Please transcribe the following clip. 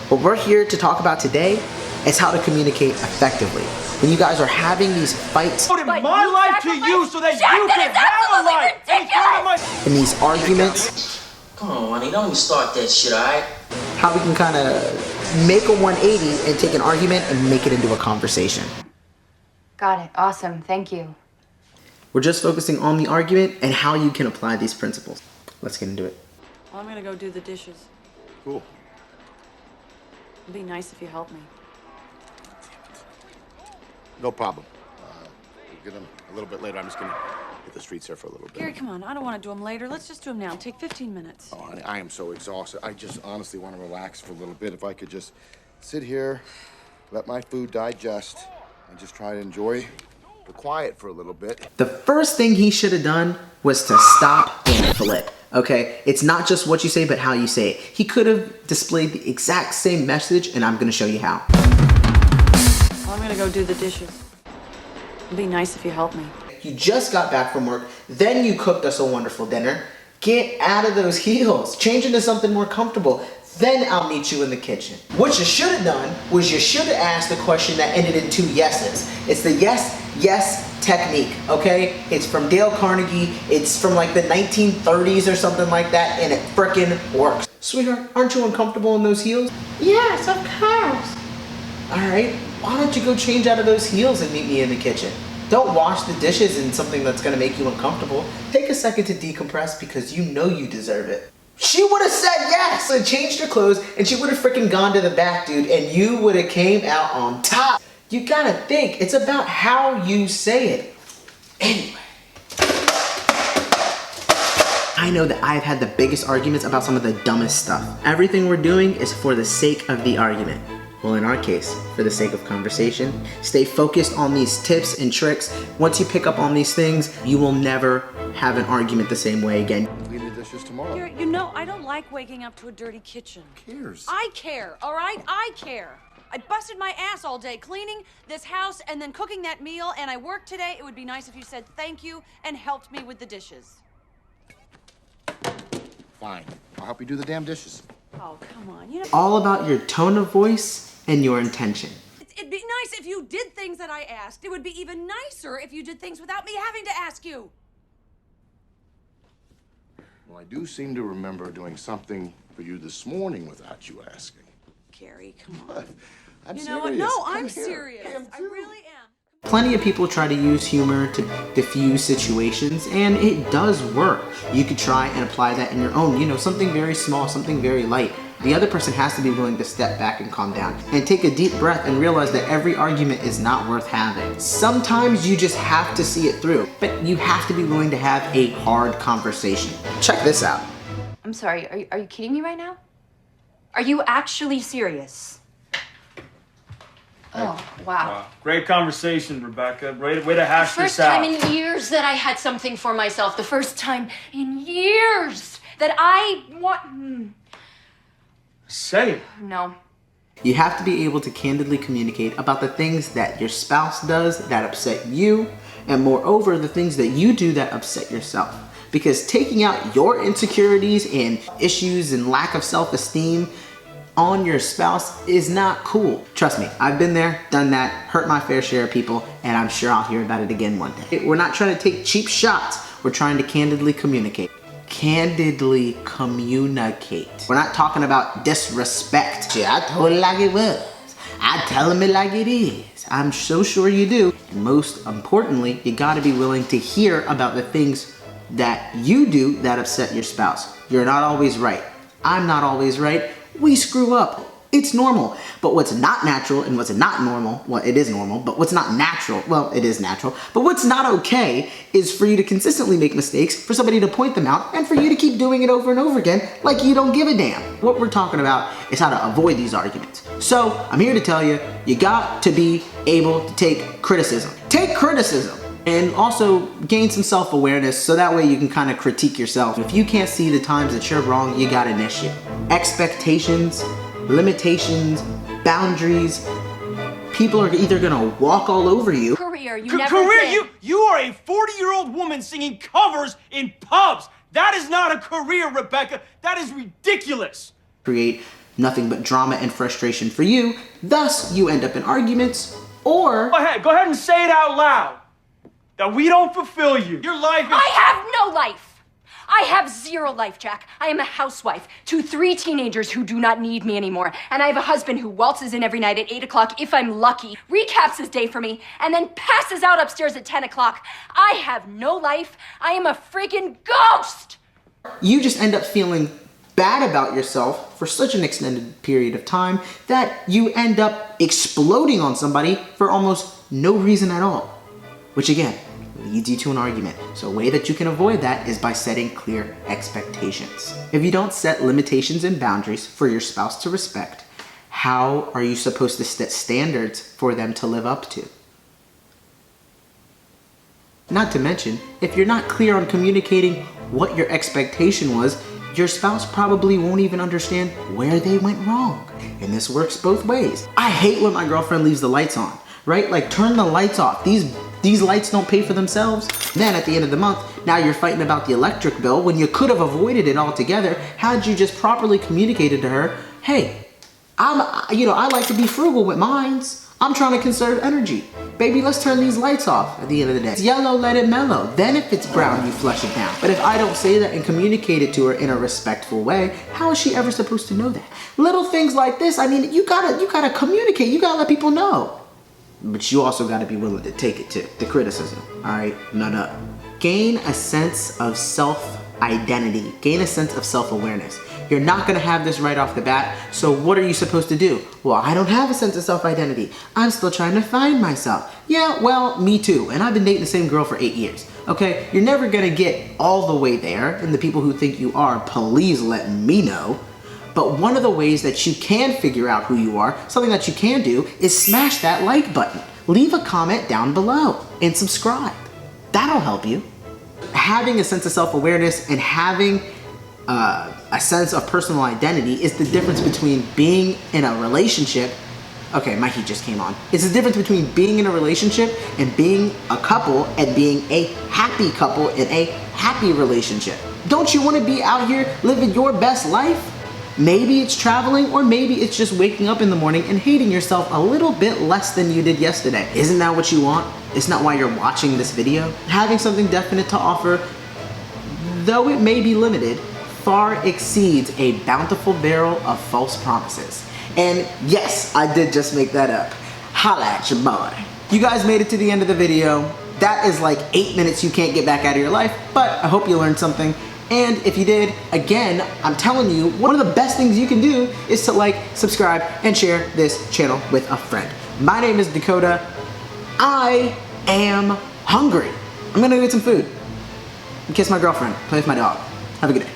What we're here to talk about today is how to communicate effectively. When you guys are having these fights, my life to you so that you can have a life. and these arguments, Come on, honey, don't even start that shit, alright? how we can kind of make a 180 and take an argument and make it into a conversation. Got it. Awesome. Thank you. We're just focusing on the argument and how you can apply these principles. Let's get into it. Well, I'm gonna go do the dishes. Cool. It'd be nice if you helped me. No problem. We'll get them a little bit later. I'm just gonna hit the streets here for a little bit. Gary, come on. I don't want to do them later. Let's just do them now. Take 15 minutes. Oh, honey, I am so exhausted. I just honestly want to relax for a little bit. If I could just sit here, let my food digest, and just try to enjoy the quiet for a little bit. The first thing he should have done was to stop and flip. Okay, it's not just what you say, but how you say it. He could have displayed the exact same message, and I'm going to show you how. Well, I'm gonna go do the dishes. It'd be nice if you helped me. You just got back from work, then you cooked us a wonderful dinner. Get out of those heels, change into something more comfortable. Then I'll meet you in the kitchen. What you should have done was you should have asked the question that ended in 2 yeses. It's the yes, yes technique, okay? It's from Dale Carnegie. It's from like the 1930s or something like that, and it frickin' works. Sweetheart, aren't you uncomfortable in those heels? Yes, of course. All right, why don't you go change out of those heels and meet me in the kitchen? Don't wash the dishes in something that's gonna make you uncomfortable. Take a second to decompress because you know you deserve it. She would have said yes and changed her clothes, and she would have freaking gone to the back, dude, and you would have came out on top. You gotta think, it's about how you say it. Anyway. I know that I've had the biggest arguments about some of the dumbest stuff. Everything we're doing is for the sake of the argument. Well, in our case, for the sake of conversation. Stay focused on these tips and tricks. Once you pick up on these things, you will never have an argument the same way again. Leave the dishes tomorrow. Gary, you know, I don't like waking up to a dirty kitchen. Who cares? I care, all right? I care. I busted my ass all day cleaning this house and then cooking that meal, and I worked today. It would be nice if you said thank you and helped me with the dishes. Fine. I'll help you do the damn dishes. Oh, come on. You know, All about your tone of voice and your intention. it'd be nice if you did things that I asked. It would be even nicer if you did things without me having to ask you. Well, I do seem to remember doing something for you this morning without you asking. Gary, come on. I'm You serious. know what? No, Come I'm here. serious. am I too. really am. Plenty of people try to use humor to diffuse situations, and it does work. You could try and apply that in your own, something very small, something very light. The other person has to be willing to step back and calm down and take a deep breath and realize that every argument is not worth having. Sometimes you just have to see it through, but you have to be willing to have a hard conversation. Check this out. I'm sorry. Are you kidding me right now? Are you actually serious? Oh, wow. Great conversation, Rebecca. Way to hash First this out. time in years that I had something for myself. The first time in years that I want... Say it. No. You have to be able to candidly communicate about the things that your spouse does that upset you, and moreover, the things that you do that upset yourself. Because taking out your insecurities and issues and lack of self-esteem on your spouse is not cool. Trust me, I've been there, done that, hurt my fair share of people, and I'm sure I'll hear about it again one day. We're not trying to take cheap shots, we're trying to candidly communicate. Candidly communicate. We're not talking about disrespect. Yeah, I told it like it was. I tell him it like it is. I'm so sure you do. And most importantly, you gotta be willing to hear about the things that you do that upset your spouse. You're not always right. I'm not always right. We screw up. It's normal. But what's not natural and what's not normal, well, it is normal, but what's not natural, well, it is natural, but what's not okay is for you to consistently make mistakes, for somebody to point them out, and for you to keep doing it over and over again like you don't give a damn. What we're talking about is how to avoid these arguments. So, I'm here to tell you, you got to be able to take criticism. Take criticism! And also gain some self-awareness so that way you can kind of critique yourself. If you can't see the times that you're wrong, you got an issue. Expectations, limitations, boundaries. People are either gonna walk all over you. Career, you never Career, did. you are a 40-year-old woman singing covers in pubs. That is not a career, Rebecca. That is ridiculous. Create nothing but drama and frustration for you, thus you end up in arguments, or... Go ahead and say it out loud. That we don't fulfill you. Your life is... I have no life. I have zero life, Jack. I am a housewife to 3 teenagers who do not need me anymore. And I have a husband who waltzes in every night at 8 o'clock if I'm lucky, recaps his day for me, and then passes out upstairs at 10 o'clock. I have no life. I am a friggin' ghost. You just end up feeling bad about yourself for such an extended period of time that you end up exploding on somebody for almost no reason at all. Which again, leads you to an argument. So a way that you can avoid that is by setting clear expectations. If you don't set limitations and boundaries for your spouse to respect, how are you supposed to set standards for them to live up to? Not to mention, if you're not clear on communicating what your expectation was, your spouse probably won't even understand where they went wrong. And this works both ways. I hate when my girlfriend leaves the lights on, right? Like, turn the lights off. These lights don't pay for themselves. Then at the end of the month, now you're fighting about the electric bill when you could have avoided it altogether had you just properly communicated to her, hey, I like to be frugal with mines. I'm trying to conserve energy. Baby, let's turn these lights off at the end of the day. It's yellow, let it mellow. Then if it's brown, you flush it down. But if I don't say that and communicate it to her in a respectful way, how is she ever supposed to know that? Little things like this, I mean, you gotta communicate. You gotta let people know. But you also gotta be willing to take it too, the criticism, all right? Nut up. Gain a sense of self-identity. Gain a sense of self-awareness. You're not gonna have this right off the bat, so what are you supposed to do? Well, I don't have a sense of self-identity. I'm still trying to find myself. Yeah, well, me too, and I've been dating the same girl for 8 years, okay? You're never gonna get all the way there, and the people who think you are, please let me know. But one of the ways that you can figure out who you are, something that you can do, is smash that like button. Leave a comment down below and subscribe. That'll help you. Having a sense of self-awareness and having a sense of personal identity is the difference between being in a relationship. Okay, my heat just came on. It's the difference between being in a relationship and being a couple and being a happy couple in a happy relationship. Don't you want to be out here living your best life? Maybe it's traveling, or maybe it's just waking up in the morning and hating yourself a little bit less than you did yesterday. Isn't that what you want? Isn't that why you're watching this video? Having something definite to offer, though it may be limited, far exceeds a bountiful barrel of false promises. And yes, I did just make that up. Holla at your boy. You guys made it to the end of the video. That is like 8 minutes you can't get back out of your life, but I hope you learned something. And if you did, again, I'm telling you, one of the best things you can do is to like, subscribe, and share this channel with a friend. My name is Dakota. I am hungry. I'm gonna go get some food. Kiss my girlfriend, play with my dog. Have a good day.